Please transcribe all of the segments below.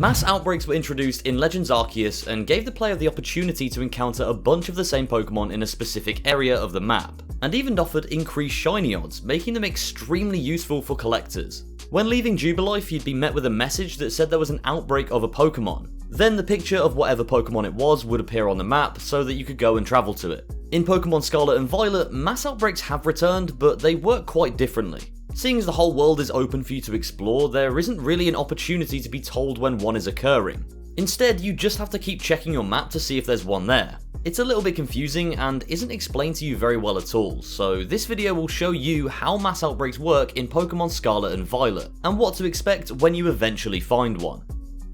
Mass outbreaks were introduced in Legends Arceus and gave the player the opportunity to encounter a bunch of the same Pokemon in a specific area of the map, and even offered increased shiny odds, making them extremely useful for collectors. When leaving Jubilife, you'd be met with a message that said there was an outbreak of a Pokemon. Then the picture of whatever Pokemon it was would appear on the map so that you could go and travel to it. In Pokemon Scarlet and Violet, mass outbreaks have returned, but they work quite differently. Seeing as the whole world is open for you to explore, there isn't really an opportunity to be told when one is occurring. Instead, you just have to keep checking your map to see if there's one there. It's a little bit confusing and isn't explained to you very well at all, so this video will show you how mass outbreaks work in Pokemon Scarlet and Violet, and what to expect when you eventually find one.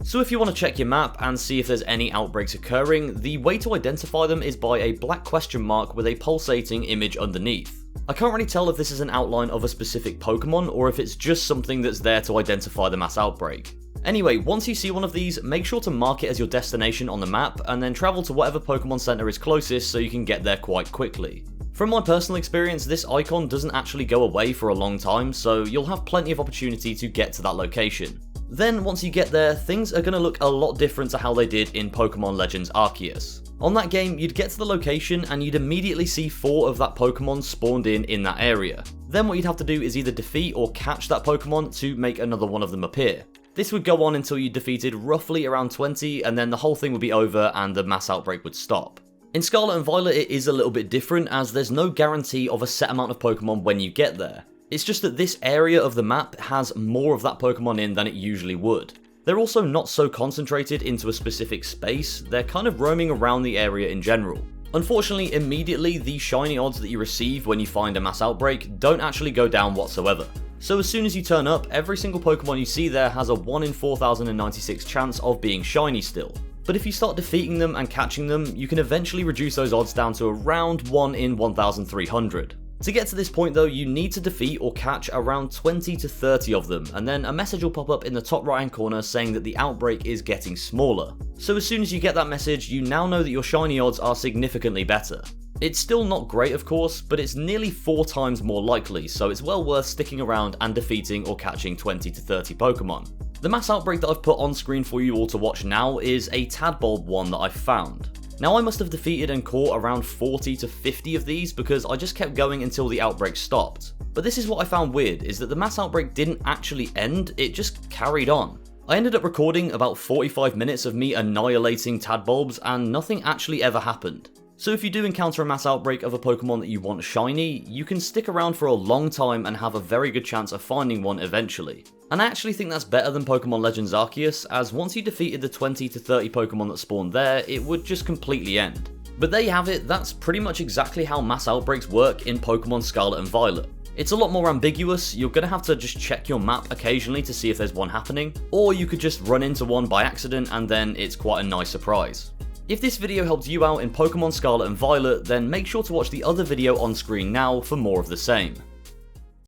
So if you want to check your map and see if there's any outbreaks occurring, the way to identify them is by a black question mark with a pulsating image underneath. I can't really tell if this is an outline of a specific Pokemon or if it's just something that's there to identify the mass outbreak. Anyway, once you see one of these, make sure to mark it as your destination on the map and then travel to whatever Pokemon Center is closest so you can get there quite quickly. From my personal experience, this icon doesn't actually go away for a long time, so you'll have plenty of opportunity to get to that location. Then, once you get there, things are going to look a lot different to how they did in Pokemon Legends Arceus. On that game, you'd get to the location and you'd immediately see 4 of that Pokemon spawned in that area. Then what you'd have to do is either defeat or catch that Pokemon to make another one of them appear. This would go on until you defeated roughly around 20, and then the whole thing would be over and the mass outbreak would stop. In Scarlet and Violet it is a little bit different, as there's no guarantee of a set amount of Pokemon when you get there. It's just that this area of the map has more of that Pokemon in than it usually would. They're also not so concentrated into a specific space, they're kind of roaming around the area in general. Unfortunately, immediately the shiny odds that you receive when you find a mass outbreak don't actually go down whatsoever. So as soon as you turn up, every single Pokemon you see there has a 1 in 4096 chance of being shiny still. But if you start defeating them and catching them, you can eventually reduce those odds down to around 1 in 1300. To get to this point though, you need to defeat or catch around 20 to 30 of them, and then a message will pop up in the top right hand corner saying that the outbreak is getting smaller. So as soon as you get that message, you now know that your shiny odds are significantly better. It's still not great of course, but it's nearly 4 times more likely, so it's well worth sticking around and defeating or catching 20 to 30 Pokemon. The mass outbreak that I've put on screen for you all to watch now is a Tadbulb one that I found. Now I must have defeated and caught around 40 to 50 of these because I just kept going until the outbreak stopped. But this is what I found weird, is that the mass outbreak didn't actually end, it just carried on. I ended up recording about 45 minutes of me annihilating Tadbulbs and nothing actually ever happened. So if you do encounter a mass outbreak of a Pokemon that you want shiny, you can stick around for a long time and have a very good chance of finding one eventually. And I actually think that's better than Pokemon Legends Arceus, as once you defeated the 20 to 30 Pokemon that spawned there, it would just completely end. But there you have it, that's pretty much exactly how mass outbreaks work in Pokemon Scarlet and Violet. It's a lot more ambiguous, you're going to have to just check your map occasionally to see if there's one happening, or you could just run into one by accident and then it's quite a nice surprise. If this video helped you out in Pokemon Scarlet and Violet, then make sure to watch the other video on screen now for more of the same.